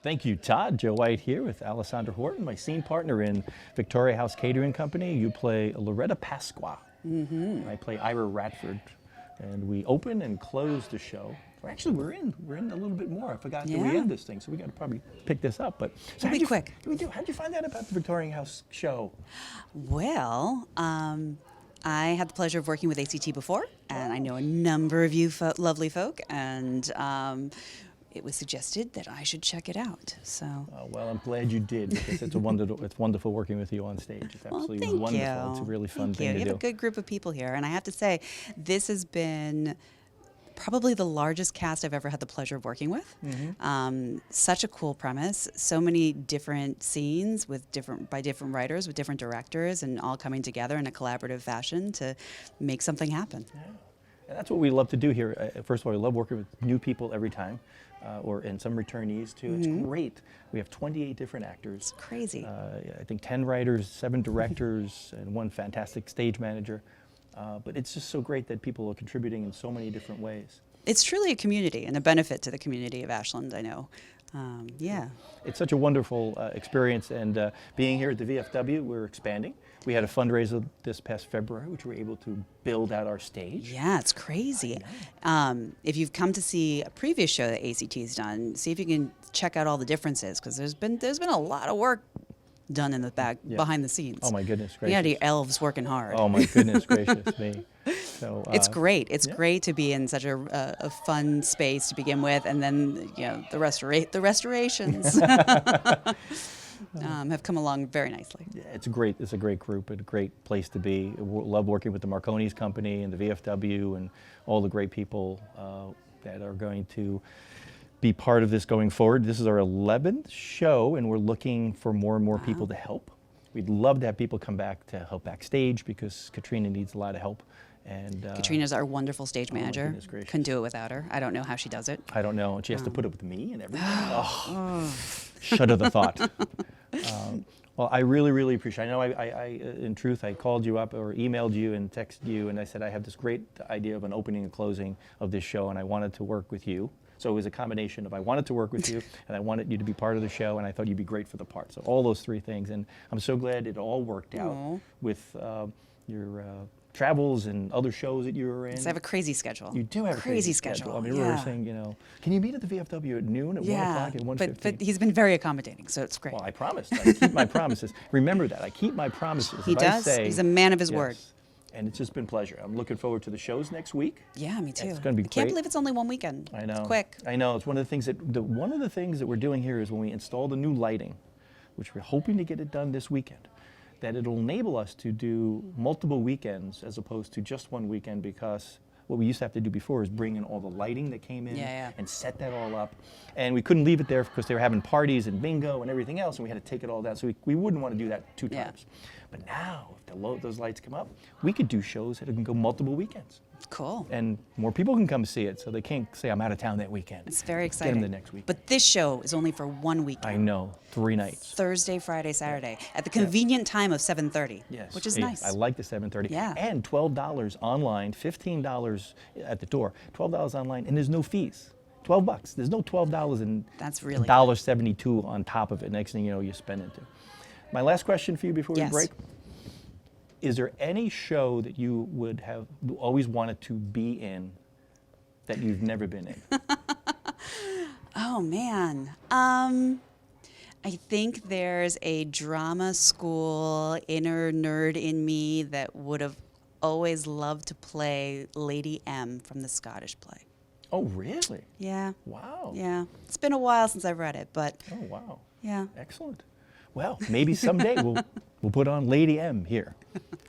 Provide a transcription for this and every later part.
Thank you, Todd. Joe White here with Alessandra Horton, my scene partner in Victoria House Catering Company. You play Loretta Pasqua, and I play Ira Radford. And we open and close the show. Actually, we're in a little bit more. I forgot that we end this thing, so we got to probably pick this up. But so be quick. How'd you find out about the Victorian House show? Well, I had the pleasure of working with ACT before, and I know a number of you lovely folk, and it was suggested that I should check it out. So. Well, I'm glad you did, because it's wonderful working with you on stage. It's absolutely wonderful. You. It's a really fun Thank thing you. to do. You have a good group of people here, and I have to say, this has been probably the largest cast I've ever had the pleasure of working with. Such a cool premise, so many different scenes by different writers, with different directors, and all coming together in a collaborative fashion to make something happen. Yeah. And that's what we love to do here. First of all, we love working with new people every time, and some returnees too. It's great. We have 28 different actors. It's crazy. I think 10 writers, 7 directors, and 1 fantastic stage manager. But it's just so great that people are contributing in so many different ways. It's truly a community and a benefit to the community of Ashland, I know. Yeah. It's such a wonderful experience, and being here at the VFW, we're expanding. We had a fundraiser this past February, which we were able to build out our stage. Yeah, it's crazy. If you've come to see a previous show that ACT's done, see if you can check out all the differences, because there's been a lot of work done in the back, behind the scenes. Oh my goodness gracious. You had the elves working hard. Oh my goodness gracious me. So, it's great. It's great to be in such a fun space to begin with, and then the restorations have come along very nicely. Yeah, it's a great group and a great place to be. Love working with the Marconi's company and the VFW and all the great people that are going to be part of this going forward. This is our 11th show, and we're looking for more and more people to help. We'd love to have people come back to help backstage, because Katrina needs a lot of help. And Katrina's our wonderful stage manager. goodness gracious. Couldn't do it without her. I don't know how she does it. I don't know. And she has to put up with me and everything. Shudder the thought. Well, I really, really appreciate it. I know in truth, I called you up or emailed you and texted you, and I said I have this great idea of an opening and closing of this show, and I wanted to work with you. So it was a combination of I wanted to work with you, and I wanted you to be part of the show, and I thought you'd be great for the part. So all those 3 things, and I'm so glad it all worked out with your travels and other shows that you were in. So I have a crazy schedule. You do have a crazy schedule. I mean, we were saying, can you meet at the VFW at noon, at 1 o'clock, at 1:15? But he's been very accommodating, so it's great. Well, I promised. I keep my promises. Remember that. I keep my promises. He does. He's a man of his word. And it's just been a pleasure. I'm looking forward to the shows next week. Yeah, me too. It's going to be I can't believe it's only one weekend. I know. It's quick. I know. It's one of the things that we're doing here is when we install the new lighting, which we're hoping to get it done this weekend, that it'll enable us to do multiple weekends as opposed to just one weekend, because what we used to have to do before is bring in all the lighting that came in and set that all up. And we couldn't leave it there because they were having parties and bingo and everything else, and we had to take it all down. So we wouldn't want to do that 2 times. But now, if those lights come up, we could do shows that can go multiple weekends. Cool. And more people can come see it, so they can't say, I'm out of town that weekend. It's very exciting. Get them the next week. But this show is only for one weekend. I know, 3 nights. Thursday, Friday, Saturday, at the convenient time of 7:30. Yes. Which is nice. I like the 7:30. Yeah. And $12 online, $15 at the door, $12 online, and there's no fees. $12. There's no $12 and that's really $1.72 on top of it. Next thing you know, you spend it. My last question for you before we break. Is there any show that you would have always wanted to be in that you've never been in? Oh, man. I think there's a drama school inner nerd in me that would have always loved to play Lady M from the Scottish play. Oh, really? Yeah. Wow. Yeah. It's been a while since I've read it, but... Oh, wow. Yeah. Excellent. Well, maybe someday we'll put on Lady M here.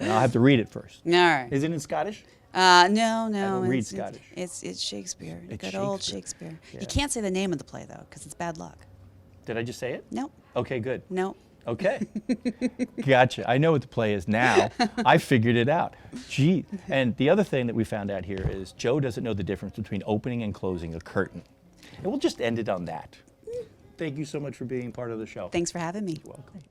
And I'll have to read it first. All right. Is it in Scottish? No. I don't read Scottish. It's Shakespeare. It's good old Shakespeare. Yeah. You can't say the name of the play, though, because it's bad luck. Did I just say it? Nope. Okay, good. Nope. Okay. Gotcha. I know what the play is now. I figured it out. Gee. And the other thing that we found out here is Joe doesn't know the difference between opening and closing a curtain. And we'll just end it on that. Thank you so much for being part of the show. Thanks for having me. You're welcome.